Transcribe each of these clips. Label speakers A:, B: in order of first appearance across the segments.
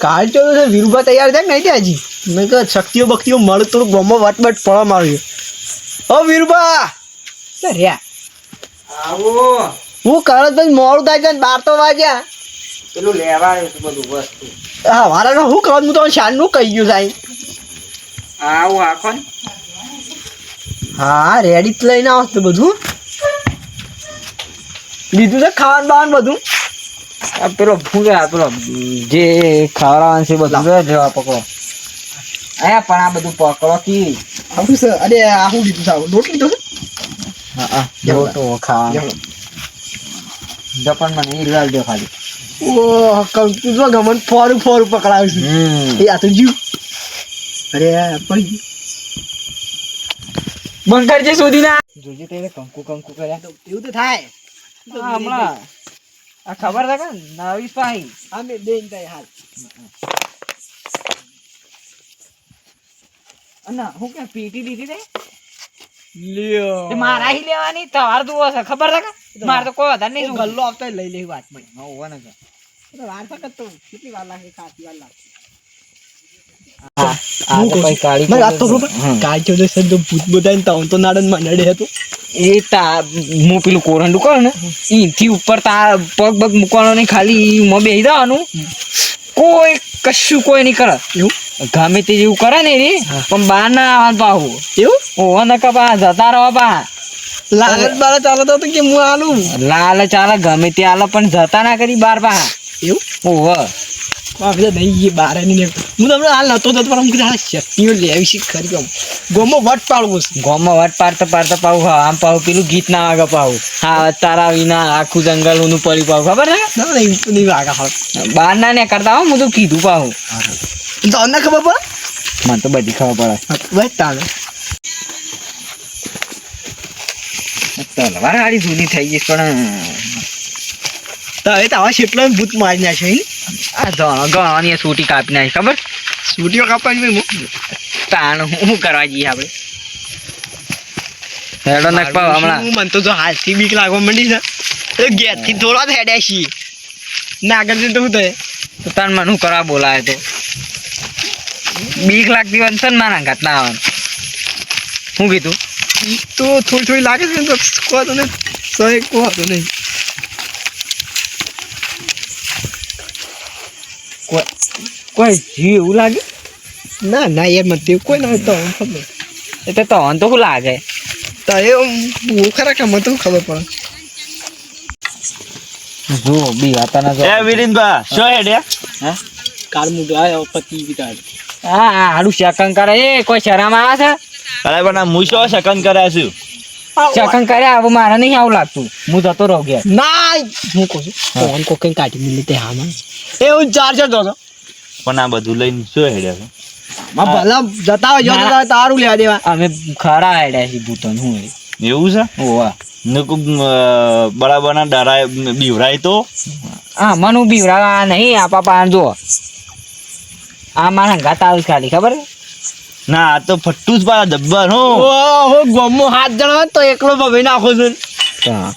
A: કાલ તો વીરુભા તૈયાર થાય નહીં ત્યાં હજી મેં કહે શક્તિઓ બક્તિઓ મળે થોડું ગમો વટ પડવા માર્યું ઓ વીરુભા રહ્યા
B: આવો
A: હું કરો તો મોડું થાય છે 12 તો વાગ્યા
B: પેલું લેવા આવ્યું છે બધું વસ્તુ
A: હા મારા હું કહું હું તો શાનનું કહી ગયું સાહેબ
B: આવું આખો ને
A: હા રેડી જ લઈને આવો તો બધું લીધું છે ખાવાનું બાવાનું બધું
B: આ પેલો ફૂંકા પેલો જે ખાવડાવવાનું છે બધું જવા પકડો આયા પણ આ બધું પકડો કી
A: આવું છે અરે આ હું લીધું સાવ લોટ લીધો છે
B: હા લોટો ખાવાનો જપન મને ઈ લાલ દે ખાલી
A: ઓહ કંકુ જો ગમન ફોરું પકડાવ્યું છે એ આ તો જીવ અરે પડી ગયું
B: બંધ કરજે સુધી ના જોજે તે કંકુ કર્યા
A: એવું તો થાય
B: હમણાં આ ખબર છે કે નવી પાઈ
A: અમે બેન થાય હાલ
B: અને હું કે પીટી દીધી તે
A: લ્યો
B: તે મારા હી લેવાની તમાર તો હશે ખબર છે કે માર તો કોઈ વધારે નહીં
A: ગલ્લો આપતા લઈ લેવી વાત મળી
B: હોવા ને
A: વાર ફકત તો કેટલી વાર લાગે ખાતી વાર લાગે
B: આ તો કઈ કાળી
A: મેં રાત તો બરોબર કાળ ચૌદસ તો ભૂત બધાને તો નાડન માં નડે હતો
B: એ તા હું પેલું કોરંડું કરું ને ઈથી ઉપર તા પગ મૂકવાનો નહીં ખાલી મો બેહી જવાનું કોઈ કશું કોઈ નહીં કરે
A: એવું
B: ગમે તે જેવું કરે ને રે પણ બહાર ના આવવાનું પાહું
A: એવું
B: ઓહો ન કપા જતા રહો પા
A: લાલચ બાલચ ચાલે તો કે હું આલું
B: લાલ ચાલે ગમે તે આલે પણ જતા ના કરી બાર પા
A: એવું
B: ઓહો
A: આપણે નહીં ગઈ બહાર ની હું તમને હાલ નતો જતો પણ હું શક્તિઓ લેવી શીખ ખરી કહું ગોમો વટ પાડવું છે
B: ગોમાં વટ પાડતા પાવું હા આમ પાવું પેલું ગીત ના વાગે પાવું હા તારા વિના આખું જંગલ નું પડી પાવું ખબર છે
A: ના નહીં વાગા હાલ
B: બહાર ના ને કરતા હો હું તો કીધું પાવું
A: તો અમને ખબર પડે
B: મને તો બધી ખબર પડે
A: બસ તાને
B: તલવાર હારી જૂની થઈ ગઈ પણ
A: તો હવે તો આવા કેટલો ભૂત મારી નાખ્યો
B: આ ગણવાની સૂટી કાપી નાખી ખબર
A: સ્કૂટીઓ કાપવાની મેં
B: તાણ હું કરવા જઈએ આપણે હેડો નાખ પાવ હમણાં
A: મને તો જો હાલથી બીક લાગવા માંડી છે એ ગેસથી થોડા હેડ્યા છીએ ના આગળ જઈને તો શું થાય
B: તો તાણ મને શું કરવા બોલાય તો બીક લાગતી હોય છે ને મારા ઘાત ના આવવાનું શું કીધું
A: તો થોડી લાગે છે ને તો કહો તો નહીં સહી કહો તો નહીં
B: કોઈ જીવ એવું લાગે
A: ના ના યાર મને તેવું કોઈ ના તો ખબર
B: એટલે તો અન તો શું લાગે
A: તો એ હું ખરા કે મને તો ખબર પડે
B: જો બી હતા ના
C: એ વિરીનભા શું હેડ્યા
B: હા
A: કાળ મુઢો આવ્યો પતિ વિતાડ
B: હા હાડું સેકંડ કરે એ કોઈ શરમ આવે છે
C: અરે પણ હું શું સેકન્ડ કર્યા છું
B: સેકંડ કરે આવું મારે નહીં આવું લાગતું હું જતો રહું ગયા
A: ના હું કહું છું ફોન કોકઈ કાઢી મિલી તે હામાં એ હું ચાર્જર દો
C: પણ આ બધું લઈને શું હેડ્યા છો
A: માં ભલા જતા હોય જો તારું લેવા દેવા
B: અમે ખરા આડ્યા છીએ ભૂતન હું
C: એવું છે
B: ઓવા
C: નકુ બરાબરના ડરાય બીવરાય તો
B: હા મન બીવરા નહીં આપા પાન જો આ મારા ગાત આવે ખાલી ખબર
C: ના આ તો ફટ્ટું જ પાછા જબ્બર હો
A: ઓહો ગોમો હાથ જણા તો એકલો ભવી નાખો છું
B: હા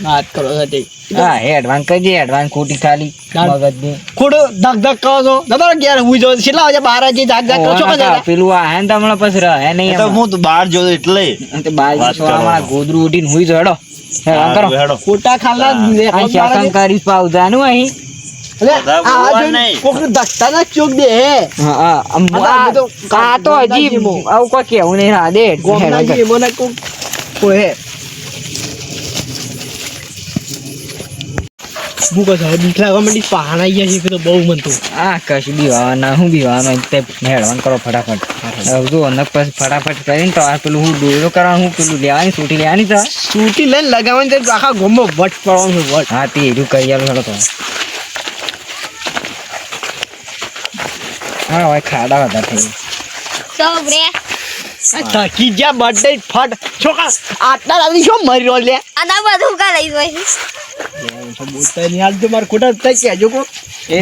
A: વાત કરો છે
B: હા એડવાન્સ કરજે એડવાન્સ ખોટી ખાલી મગજ ની
A: ખોટો ધક ધક કરો છો તમારે ઘેર હું જો કેટલા વાગે 12 વાગે ધક ધક કરો છો
B: પેલું આ હે ને તમને પછી રહે નહીં
C: તો હું તો બહાર જોતો એટલે
B: તે બાર મારા ગોદરું ઉડીને હુઈ જો હેડો કરો
C: હેડો
A: ખોટા ખાલા
B: અહીં શાસન કરી પાવ જાનું અહીં
A: કોક ધકતા ના ચોક દે
B: હા આ તો હજી આવું કોઈ કેવું નહીં હા દે
A: ગોમના જી મને કોક કોઈ હું કહું હવે બીક લાગવા માંડી પહાડ આવી ગયા છે તો બહુ મન તો
B: આ કશું બીવાના હું બીવાનું તે હેડવાન કરો ફટાફટ જો અનક પછી ફટાફટ કરીને તો આ પેલું હું દોરો કરવા હું પેલું લેવાની છૂટી લેવાની તો
A: સૂટી લઈને લગાવવાની તો આખા ગોમમાં વટ પડવાનું છે વટ
B: હા તે એરું કરી આલું તો હા ભાઈ ખાડા વધારે થઈ
A: થકી જ્યાં બર્થડે ફટ છોકરા આટલા રાતી શું મરી રહ્યો લે
D: આના બધું કા લઈ જોઈ
A: બોલતા નહીં હાલ તો મારે ખોટા થાય કહેજો કો
B: એ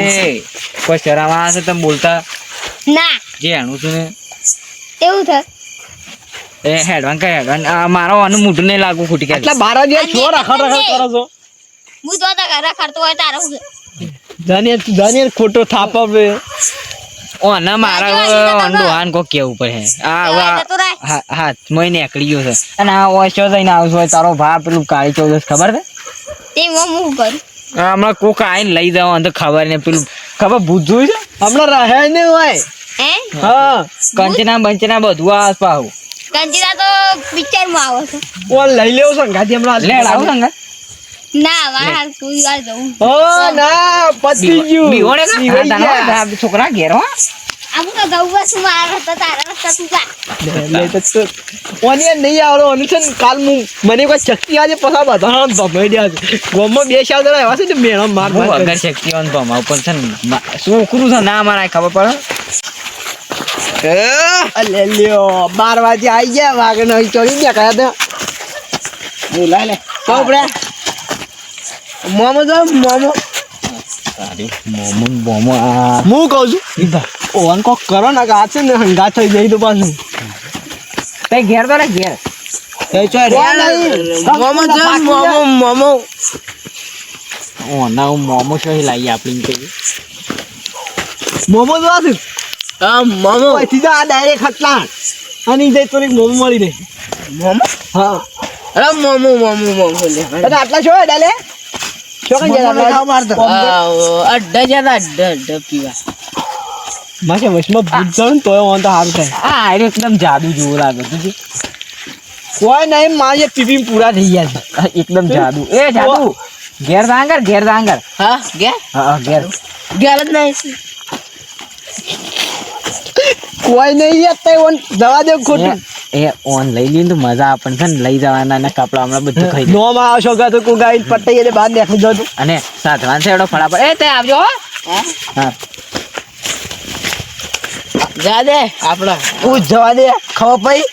B: કોઈ શરમ આવે છે તમે બોલતા
D: ના
B: જે એનું છું ને
D: એવું થાય
B: એ હેડવાન કઈ હેડવાન મારો આનું મોઢું નહીં લાગુ ખોટી
A: એટલે 12 દિવસ છો રખડ રખડ કરો છો
D: હું તો ઘરે ખર્ચો હોય તારે હું
A: જાને ખોટો થાપ આપે.
B: ઓ ના મારા અંડો હાન કો કેવું પડે હા મોય નીકળી ગયો છે અને આ ઓછો થઈને આવશે હોય તારો ભા પેલું કાળી ચૌદસ ખબર છે
D: તે હું કરું
B: હમણાં કોક આઈને લઈ જાવ તો ખબર ને પેલું ખબર ભૂત જોયું છે
A: હમણાં રહે નહીં હોય.
D: હે
A: હા
B: કંચના બંચના બધું આ પાહુ
D: કંચના તો પિક્ચર માં આવે છે
A: ઓન લઈ લેવું સંગાથી હમણાં.
B: લેડ આવું સંગા
D: ના વાર કોઈ વાર જવું
A: ઓ ના પતી ગયું.
B: બીવોને
A: બીવાઈ ગયા.
B: છોકરા ઘેર હો
D: આમ તો ગૌ બસ મારા હતા તારા રસ્તા તું જા
A: લે તો તો. ઓની યાર નહીં આવડો ઓની છે ને કાલ મને કોઈ શક્તિ આજે પસા બધા ભમાઈ ગયા છે. ગોમમાં 2 સાલ જણા એવા છે ને મેળો માર
B: હું
A: માર
B: વગર શક્તિવાન ભમાવ પણ છે ને છોકરું છે ના મારા ખબર પડે
A: લે લ્યો 12 વાગે આવી ગયા વાગનો ચોરી ગયા કયા તો બોલા લે આપણે મોમો જો મોમો
B: મોમો
A: હું કહું છું ઓન કોક કરો ને કે આ છે ને હંગા થઈ જાય તો પાછું
B: તે ઘેર તો રે ઘેર
A: મોમો જો મોમો
B: ઓ ના મોમો શું લાવી આપણી કઈ
A: મોમો જો છે હા મોમો સીધા આ ડાયરેક્ટ ખટલા અને જઈ તો એક મોમો મળી રહે મોમો હા
E: અરે મોમો લે
A: અને આટલા છો ડાલે શું કઈ જરા ખાવ મારતો
E: અડ્ડા જતા અડ્ડા પીવા
A: માકે વશમાં ભૂત જણ તોય ઓન તો હારું થાય
B: આ એકદમ જાદુ જેવું લાગે તું
A: કોઈ નહીં મારે પીપી પૂરા થઈ ગયા છે
B: એકદમ જાદુ એ જાદુ ઘેર દાંગર
E: હા ગયા
B: હા ઘેર
E: ગયા જ નહીં
A: કોઈ નહીં યાર તઈ ઓન જવા દે ખોટું
B: એ ઓન લઈ લઈને તો મજા આપણને છે ને લઈ જવાના ને કપડા હમણાં બધું ખાઈ દે.
A: નો માં આવશો કે તો કોઈ ગાઈ પટ્ટી એટલે બહાર નીકળી જતું
B: અને સાધવાન છે એડો ફળા પર એ તે આવજો હો. હા
E: જા દે આપડા
A: તું જવા દે ખબર પડી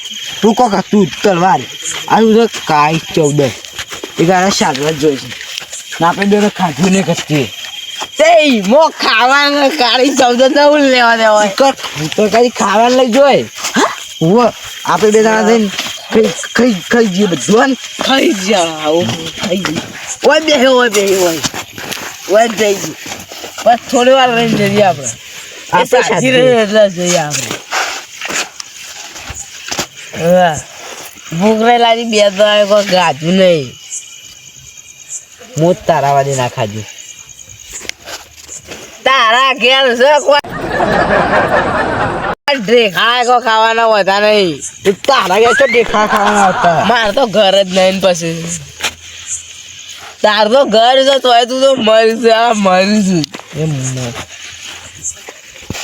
A: તું કોક તું તલવાર આનું તો કાઈ 14 એ ગાના શાકભાજ જોઈશે ને આપણે બે ખાધું ને કચ્છી
E: તે મો ખાવાનું કાળી ચૌદ ન લેવા દેવાય
A: તો કઈ ખાવાનું લઈ જોઈ હું આપણે બે જણા થઈને ખાઈ જઈએ બધું
E: ખાઈ જાવ ખાઈ જી ઓય બે ઓય જઈ જી બસ થોડી વાર રહીને જઈએ આપણે
A: આપણે
E: સાચી
A: સાચી.
E: રહે એટલે જઈએ આપણે ભૂખ લાગી બે તો કોઈ ગાતું નહીં
B: હું જ તારા વાદે ના ખાજુ
E: તારા ઘેર છે કોઈ ઢેખાય કો ખાવાના હોતા નહીં
A: તું તારા ગયા છો દેખા ખાવાના હતા
E: મારે તો ઘર જ નહીં ને પછી તાર તો ઘર છે તોય તું તો મરી છે આ મરી છું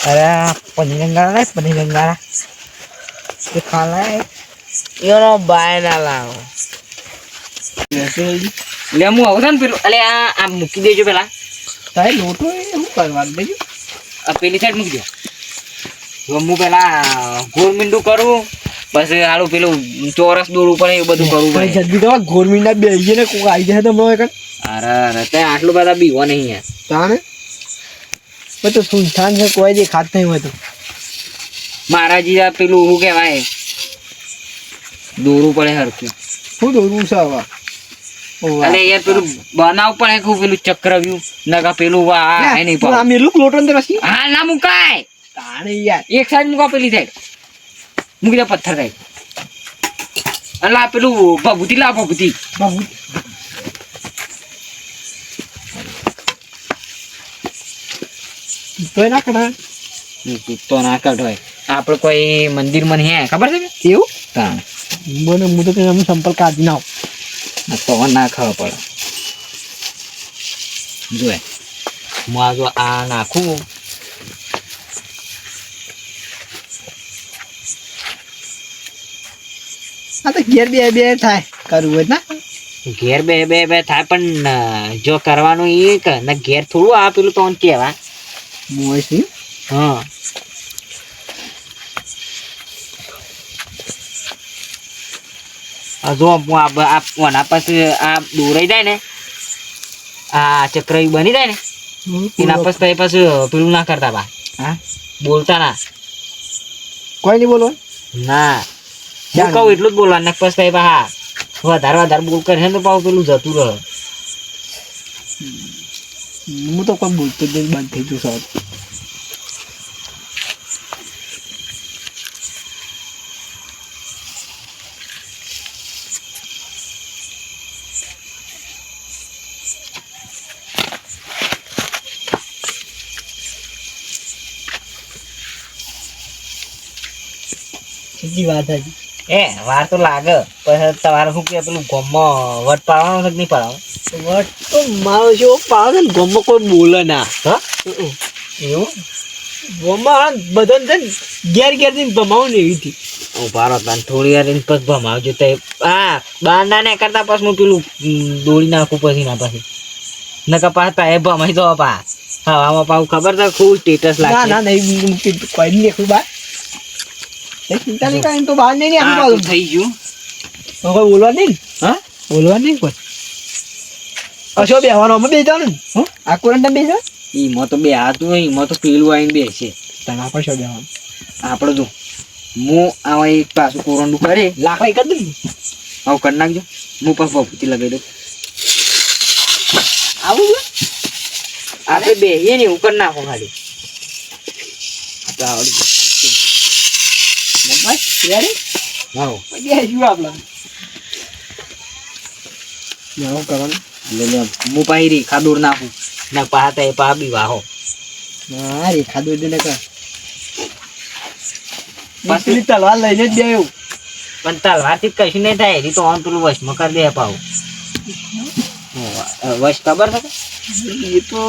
B: અરે પનીર ગંગાળા એ ખાલા
E: એનો બાય ના લાવો
B: લે હું આવું ને પેલું અલે આ મૂકી દેજો પેલા
A: તારે લોટો એ શું કરવાનું બીજું
B: આ પેલી સાઈડ મૂકી દો હું પેલા ગોળ મીંડું કરું પછી હાલું પેલું ચોરસ દોરવું પડે એવું બધું કરવું પડે
A: જલ્દી તો ગવર્મેન્ટના બે ને કોક આવી જાય તો હમણાં એક
B: અરે તે આટલું બધા બીવો નહીં યાર
A: તાણે તો સુનસાન છે કોઈ દે ખાત નહીં હોય તો
B: મારા જીરા પેલું શું કહેવાય દોરવું પડે હરખું
A: શું દોરવું છે હવે
B: અલે યાર પેલું બનાવવું પડે કે પેલું ચક્રવ્યૂહ નકા પેલું આ નહીં
A: તું આ
B: પાવ
A: મેલું લોટો ને પછી
B: હા ના મુકાય
A: તાણે યાર
B: એક સાઈડ મૂકો પેલી સાઈડ મૂકી દે પથ્થર સાઈડ અને આ પેલું ભભૂતિ લાવ ભભૂતિ
A: બાબુ તો ના કરા
B: તો ના કઢાય આપણે કોઈ મંદિરમાં નહીં હે ખબર છે કે
A: એવું
B: તાણ
A: બોને હું તો તેને સંપર્ક કાઢી નાવ
B: તો ના ખબર પડે જોએ હું આ જો આ નાખું
A: આ તો ઘેર બે બે થાય કરવું હોય ના
B: ઘેર બે બે બે થાય પણ જો કરવાનું એ કે ને ઘેર થોડું આ પેલું તો કહેવા
A: મોય
B: હા આ જો હું આ ઓના પાસે આ દોરાઈ જાય ને આ ચક્ર બની જાય ને એના પછી તો પાછું પેલું ના કરતા બા હા બોલતા ના
A: કોઈ નહીં બોલો
B: ના હું કહું એટલું જ બોલવાનું ને પછી તો હા વધારે વધારે બોલ કરે ને તો પાછું પેલું જતું રહે
A: હું તો કોઈ બોલતો જ નહીં, બંધ થઈ ગયું સાહેબ. સીધી વાત હતી.
B: વાર તો લાગે પછી તમારે શું કે પેલું ગોમમાં વટ પાડવાનો છે કે નહીં પાડવાનો?
A: વટ તો મારો જેવો પાડો ને ગામમાં કોઈ બોલે ના.
B: હા એવું
A: ગામમાં બધાને છે ને ઘેર ઘેરથી ભમાવું ને એવી હતી.
B: ઉભા રહો તને થોડી વાર એને પછી ભમાવજો તો હા બાંડા ને કરતા પછી હું પેલું દોડી નાખું પછી ના પછી નકર પાછા એ ભમાઈ દો પા હવામાં પાછું ખબર છે ખૂબ સ્ટેટસ
A: ના
B: લાગે.
A: ના નહીં કોઈ નહીં દેખું બહાર. એ ચિંતા નહીં કાંઈ, એમ તો બહાર નહીં ને
B: હા,
A: આખું
B: તો થઈ ગયું.
A: કોઈ બોલવા નહીં ને.
B: હા
A: બોલવા નહીં કોઈ. અશો બેહવાનો અમે બે જવાનું ને. હં? આ કોરંટા બે જવાનું.
B: એમાં તો બે હાથું હોય એમાં તો પેલું આવીને બેસે
A: તને આપણે શો બેહવાનું.
B: આપણે જો હું આવા એક પાછું કોરંડું કરે
A: લાકડા એક જ દે ને.
B: આવું કરી નાખજો હું પાછું ભભૂતિ લગાવી દઉં.
A: આવું છે?
B: આપણે બેહીએ ને એવું કરી નાખો ખાલી. આપણે આવડે.
A: બસ, ready?
B: હાઉ.
A: બેસીશું આપણે. શું કરવાનું?
B: લે લે હું પાછી રેખા દોર નાખું ના પાતા એ પા બી વાહો
A: હા રેખા દોરી દે ને કર. પાછલી તલવાર લઈને જ બેહ્યું.
B: પણ તલવારથી જ કશું નહીં થાય એની તો આમ પેલું વશમાં કરી દે પાવું. વશ ખબર છે કે?
A: એ તો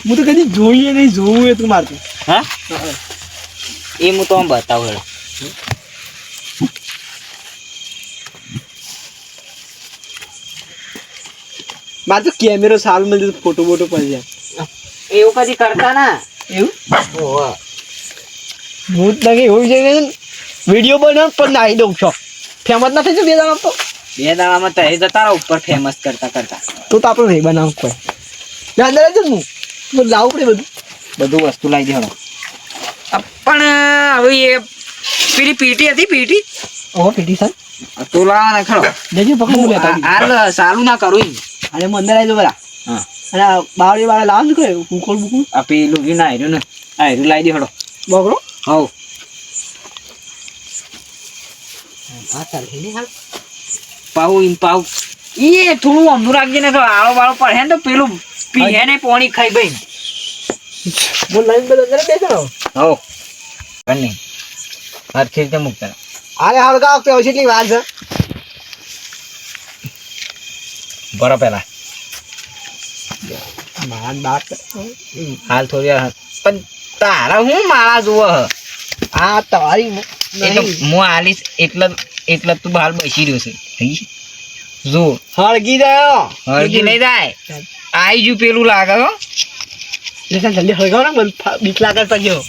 A: હું તો કદી જોઈએ નહીં, જોવું એ તું મારતું.
B: હા એ હું તો આમ બતાવું હેડો.
A: મારે તો કેમેરો સારું મળે તો ફોટો બોટો પડી જાય.
B: એવું કદી કરતા ના.
A: એવું
B: ઓહો.
A: હું જ નહીં એવું છે વિડીયો બનાવ પણ નાખી દઉં છો. ફેમસ ના થઈ જાય બે દાડા તો.
B: બે દાડામાં તહે જતા રહો ઉપર ફેમસ કરતા કરતા.
A: તો આપણે નહીં બનાવું કોઈ. યાદ રાખજો હું લાવવું પડે બધું.
B: બધું વસ્તુ લાવી દેવાનો. પણ હવે એ પેલી પીટી હતી પીટી
A: ઓહો પીટી સર
B: તો લાવવાના ખરો.
A: દેજો પકડ હું લેતા આવીશ.
B: હાલ ચાલુ ના કરું ઈ.
A: અને હું અંદર આવી જાઉં બરા.
B: હા
A: અને બાવળી વાળા લાવવાનું કરે કુકળ બુકુળ
B: આ પેલું બી ના આવ્યું ને આ હેરું લાવી દે હડો.
A: બગડો.
B: હવ
A: હા ચાલે ને હાલ.
B: પાઉ ઈન પાઉ એ થોડું અમનું રાખજે ને તો આળો બાળો પડે ને તો પેલું પીહે ને પોણી ખાઈ ભાઈ.
A: હું લાઈન બધા અંદર બેસો.
B: હવ કરની હરખી રીતે મૂકતા.
A: અરે હળગા વખતે આવશે એટલી વાર છે.
B: ભરો પેલા
A: મારા બાપ
B: હાલ થોડી વાર પણ તારા હું મારા જુઓ હ.
A: આ તમારી
B: એટલે હું આલીશ એટલે તું હાલ બેસી રહ્યો છે થઈ ગયું? જો
A: હળગી ગયો.
B: હરખી નહીં થાય આઈ જુ પેલું લાગે હો.
A: જલ્દી હળગાવ ને બંધ બીક લાગે પડ્યો.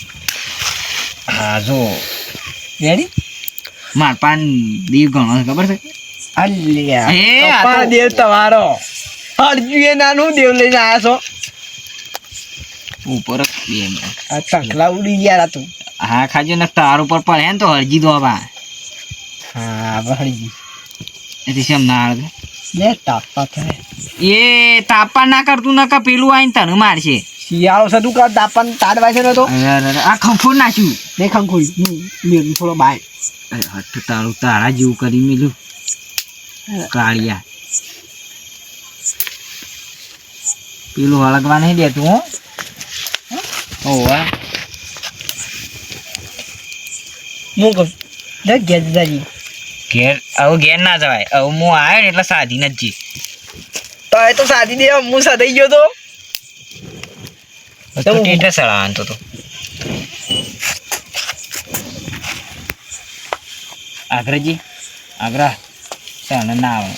B: હા જો
A: રેડી
B: માર પાન દીવ ઘણો છે ખબર છે?
A: અલ્યા
B: એ આ
A: કપા
B: તો-
A: દેવ તમારો હરજુ એ નાનું દેવ લઈને આવ્યા છો.
B: ઉપર જ બે મિનિટ.
A: આ ટકલા ઉડી ગયા તું.
B: હા ખાજો ને તાર ઉપર પડે ને તો હરજી દો બા
A: હા હળજી
B: એથી શેમ ના આવે
A: લે તાપા થાય.
B: એ તાપા ના કરતું નકા પેલું આવીને તને મારશે.
A: શિયાળો છે તું કર તાપન તાડવાય છે ને તો
B: આ ખંખોડ નાખ્યું.
A: નહીં ખંખોઈ થોડો બાય.
B: હઠ તારું તારા જેવું કરી મેલ્યું કાળિયા પેલું હળગવા નહીં દેતું હો. ઓવા
A: હું કહું લે ઘેર દાદી
B: ઘેર હવે ઘેર ના જવાય હવે હું આવ્યો ને એટલે સાધી નથી.
A: તો એ તો સાદી દે હું સાદાઈ ગયો તો
B: ટેટા સળાવાનું તો આગ્રાજી આગ્રા ચાલે ના આવે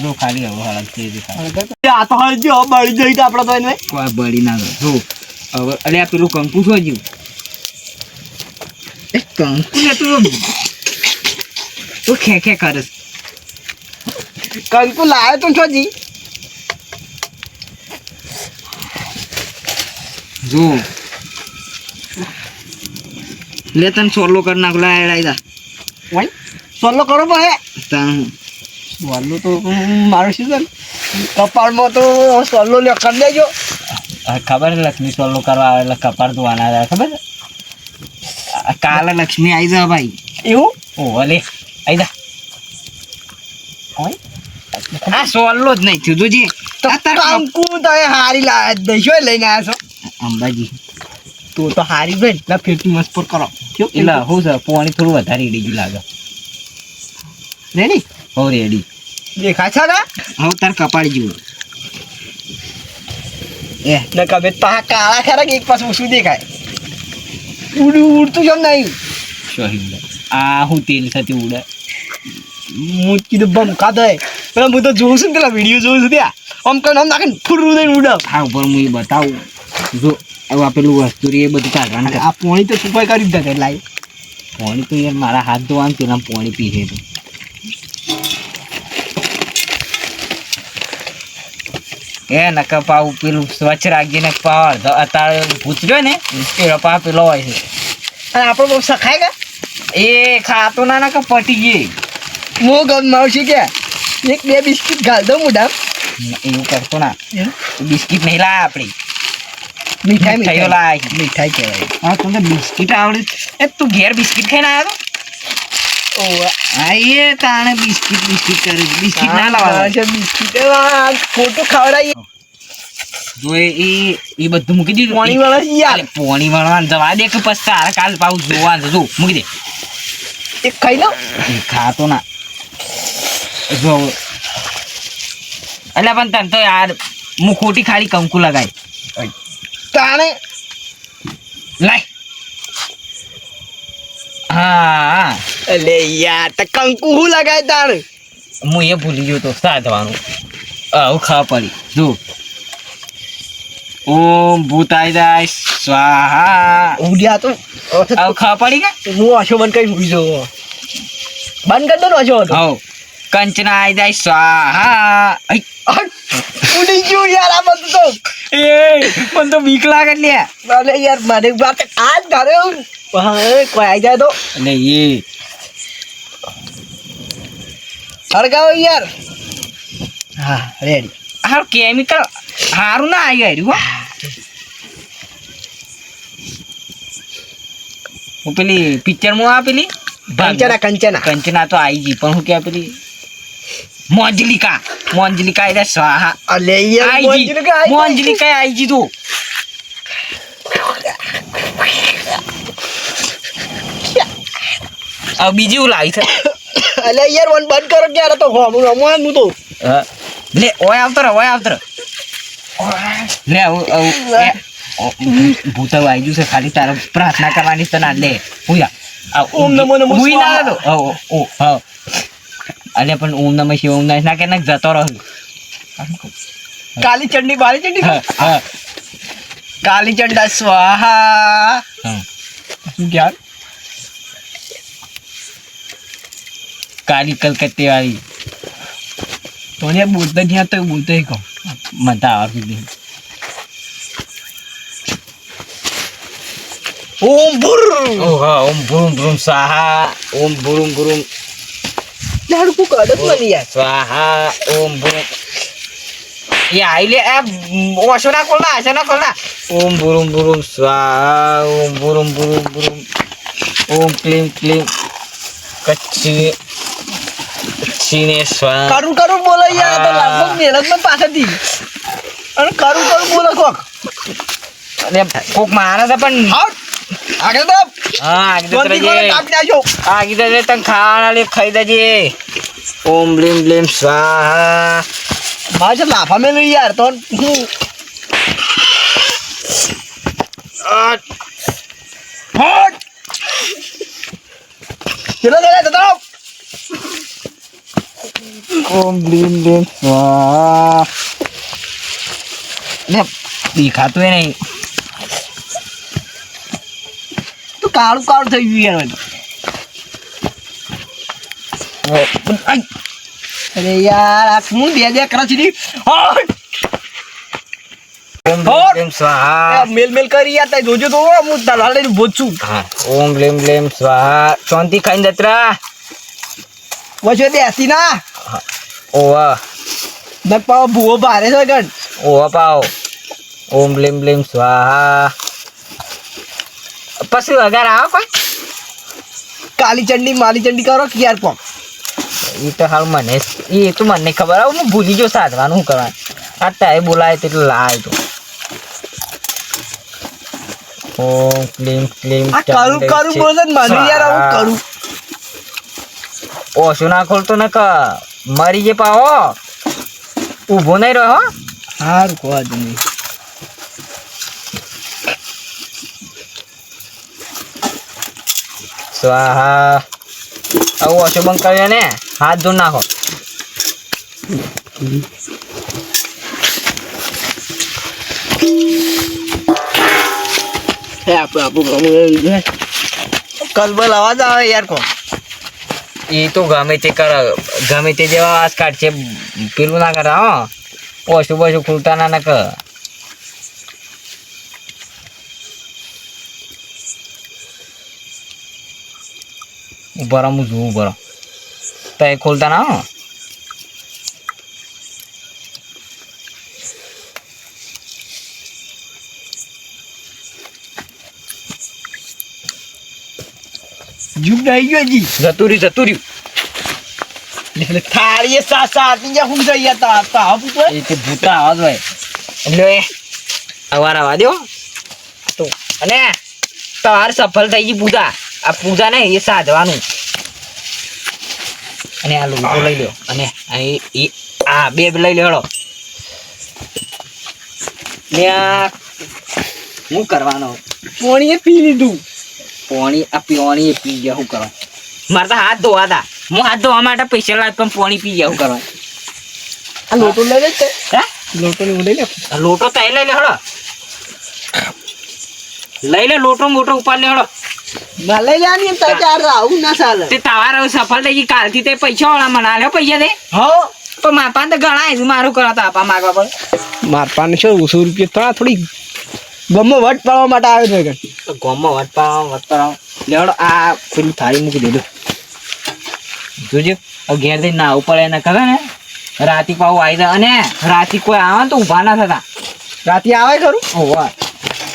B: જો ખાલી હવે હળગ તે દેખાય
A: આ તો હળજી હવે બળી જઈ તો આપણે તો એને
B: કોઈ બળી ના ગયો જો હવે અરે આ પેલું કંકુ છો જ્યું એ કંકુ ને તું ખે ખે કરે
A: કંકુ લાવ્યો તો છોજી
B: જો લે તને સોલો કરી નાખ લાય
A: સોલો કરો પડે
B: તને
A: સોલ્લો તો મારું શું છે કપાળમાં તો સોલ્લો લ્યો કરી દેજો.
B: ખબર છે લક્ષ્મી સોલ્લો કરવા આવે એટલે કપાળ ધોવાના આવે ખબર છે? કાલે લક્ષ્મી આવી જા ભાઈ.
A: એવું
B: ઓ લે આવી જા. આ સોલ્લો જ નહીં થયું તુજી.
A: કંકુ તો એ હારી લાયા જ નહીં. શું લઈને આવ્યા છો?
B: અંબાજી
A: તું તો હારી ભાઈ ના ફેરથી મસ્ત કરો
B: એટલે હું છે પાણી થોડું વધારે રેડી ગયું લાગે.
A: રેડી
B: હો રેડી
A: દેખાય છે ને?
B: હવે તાર કપાળ જેવું.
A: એ ને કબે પા કાળા ખરા કે એક પાછું શું દેખાય ઉડતું કેમ નહીં?
B: શહીદ આ હું તેલ સાથે ઉડે.
A: હું કીધું બમકા દે પેલા હું તો જોઉં છું ને પેલા વિડીયો જોઉં છું ત્યાં આમ કરીને આમ નાખીને ફૂરું દઈને ઉડાવ.
B: હા ઉપર હું એ બતાવું જો હવે આ પેલું વસ્તુ એ બધું કાઢવાનું કર.
A: આ પોણી તો સુપાઈ કરી જ દે લાઈ.
B: પાણી તો યાર મારા હાથ ધોવાનું પેલા પાણી પીએ તો એ નકા પાવ પેલું સ્વચ્છ રાખજે ને પાવ અડધો અત્યારે પૂછ્યો ને પેલો પાવ પેલો હોય છે
A: અને આપણો બહુ સખાય કે
B: એ ખાતો ના ના કે પટી ગઈ.
A: હું ગમ માવશી કે એક બે બિસ્કિટ ઘાલ દઉં મોઢા.
B: એવું કરતો ના બિસ્કિટ નહીં લાયા આપણી
A: મીઠાઈ
B: મીઠાઈઓ લાયા.
A: મીઠાઈ કહેવાય.
B: હા તમને બિસ્કિટ આવડે એ તું ઘેર બિસ્કિટ ખાઈને આવ્યો તો?
A: ઓવા
B: હા એ તાણે બિસ્કિટ કરે છે. બિસ્કિટ ના લાવવા
A: બિસ્કિટ ખોટું ખવડાવીએ.
B: જો એ બધું મૂકી દીધું.
A: પાણી વાળા છે યાર.
B: પોણી વળવાનું જવા દે કે પછી તારે કાલ પાઉં જોવાનું જો મૂકી દે.
A: એક ખાઈ લઉં.
B: એ ખાતો ના જો એટલે પણ તને તો યાર હું ખોટી ખાલી કંકુ લગાય
A: તાણે
B: લાય. હા
A: અલે યાર તો કંકુ હું લગાય તાણે.
B: હું એ ભૂલી ગયો તો સાધવાનું. આવું ખાવા પડી જો ઓમ ભૂતાય જાય સ્વાહા.
A: ઉડ્યા તો
B: આવું ખાવા પડી કે
A: હું આશો બંધ કરી મૂકી દઉં. બંધ કરી દો ને આશો.
B: હવ કંચના આઈ જાય સ્વાહા.
A: ઉડી ગયું યાર આ બધું તો.
B: એ મને તો બીક લાગે લે.
A: અલે યાર મારે વાત આજ ઘરે કોઈ આવી જાય તો
B: એટલે એ
A: હળગાવો યાર. હા રેડી.
B: હારું કેમિકલ હારું ના આવી આવ્યું. હું પેલી પિક્ચરમાં આ પેલી
A: કંચના
B: કંચના તો આવી ગઈ પણ હું કે પેલી મોંજલિકા આવી જાય સ્વાહા.
A: અલે યાર
B: આવી ગઈ મોંજલિકા આવી ગઈ તું. હવે બીજી હું લાવી છે.
A: અલે યાર વન બંધ કરો ક્યારે તો હું રમવાનું તો.
B: લે ઓય આવતો રહે લે ભૂત આવી ગયું છે ખાલી તારે પ્રાર્થના કરવાની તને લે હુયા
A: ઓમ નમો નમો
B: હુઈ ના દો ઓ હા અલે પણ ઓમ નમઃ શિવાય ઓમ ના કે ના જતો રહો.
A: કાલી ચટણી બારી ચટણી
B: હા
A: કાલી ચંડા સ્વાહા. શું ક્યાં
B: કાલી કલકત્તી વાળી
A: તો ને બોલતા જ્યાં તો બોલતો કહો
B: મતા આવતી હતી.
A: ઓમ ભુર
B: ઓ હા ઓમ ભૂમ ભૂમ સ્વાહા ઓમ ભૂમ ભૂમ
A: લાડુ કો કડક બની યાર.
B: સ્વાહા ઓમ ભૂમ ये आइले अब ओशो ना खोलना ऐसा ना खोलना. ओम बुरुम बुरुम स्वाहा ओम बुरुम बुरुम बुरुम ओम क्लीम क्लीम कच्ची कच्ची ने स्वाहा.
A: કરું બોલો યાર તો લાગો મહેનત માં પાછળથી અને કરું બોલો કોક
B: અને કોક મારા તો પણ
A: આગળ તો
B: હા આગળ
A: જોનથી કોને કાપી નાખ્યો.
B: આગળ તને ખાવાના લે ખાઈ દેજે. ઓમ બ્લીમ બ્લીમ સ્વાહા.
A: મારે છે લાફા મેલું યાર તો હું હટ ચલો ચલો તો
B: ઓમ બ્લીમ બ્લીમ સ્વાહા. લે દેખાતું એ નહીં.
A: તો કાળું થઈ ગયું યાર. અરે યાર આ હું બે કરે છે
B: ઓમ બ્લીમ બ્લીમ સ્વાહા.
A: મેલ કરી યાર તઈ જોજો તો હું દલાલ લઈને ભોજ છું.
B: હા ઓમ બ્લીમ બ્લીમ સ્વાહા. શાંતિ ખાઈને જતરા
A: વચ્ચે બેસી ના
B: ઓવા
A: ને પાવ ભૂવો ભારે છે ગણ
B: ઓવા પાવ ઓમ બ્લીમ બ્લીમ સ્વાહા પછી વગર આવો કોઈ
A: કાલી ચંડી માલી ચંડી કરો કે યાર પો
B: એ તો હાલ મને એ તો મને ખબર આવે હું ભૂલી ગયો સાધવાનું શું કરવાનું આ તારે બોલાય તેટલું લાય તો ઓમ ક્લીમ ક્લીમ
A: આ કરું કરું બોલે ને મને યાર આવું કરું
B: ઓછું ના ખોલતો ને ક મરી જે પાવો ઊભો નહીં રહ્યો
A: હારું કહો તમે
B: સ્વાહા આવું ઓછું બંધ કર્યો ને હાથ ધો નાખો
A: હે આપણું કલબલ અવાજ આવે યાર કો
B: એ તો ગમે તે કર ગમે તે જેવા આવાજ કાઢશે પેલું ના કરે હો ઓછું બસું ખુલતા ના કર ઉભા રહો હું જોઉં ઉભા રહો તો એ ખોલતા ના હો
A: જુગ નહીં ગયો જી
B: જતું રહ્યું
A: એટલે થાળીએ સાતી જા હું જઈ હતા તા પૂછો
B: એ તે ભૂતા આવાજ હોય એટલે અવાર આવા દો તો અને તમારે સફળ થઈ ગઈ પૂજા આ પૂજા ને એ સાધવાનું અને આ લોટો લઈ લો અને આ બે લઈ લેડો ને આ શું કરવાનો
A: પોણીએ પી લીધું
B: પોણી આ પીવાની પી ગયા શું કરવા મારે તો હાથ ધોવા હતા હું હાથ ધોવા માટે પૈસા લાવ પણ પોણી પી ગયા શું કરવા
A: આ લોટો લઈ લે
B: હે
A: લોટો ને લઈ લે
B: આ લોટો તો લઈ લે હળો લઈ લે લોટો મોટો ઉપાડ લે હળો
A: ના લઈ લેવાની તો ચાર આવું ના ચાલે
B: તે તમારે સફળ થઈ ગઈ કાલથી તે પૈસા વાળા મને આલ્યો પૈસા દે
A: હા
B: પણ માપા તો ગણાય મારું કરો તો આપા માગવા પડે
A: માર 500 રૂપિયા થોડી ગમો વટ પાડવા માટે આવે છે ગણ
B: તો ગોમમાં વટ પાડો લેવડો આ પેલું થાળી મૂકી દેજો જોજો ઘેર જઈને નાવું પડે એને ખબર ને રાતી પાવું આવી જાય અને રાતી કોઈ આવે ને તો ઊભા ના થતા
A: રાતે આવે ખરું
B: ઓવા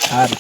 B: સારું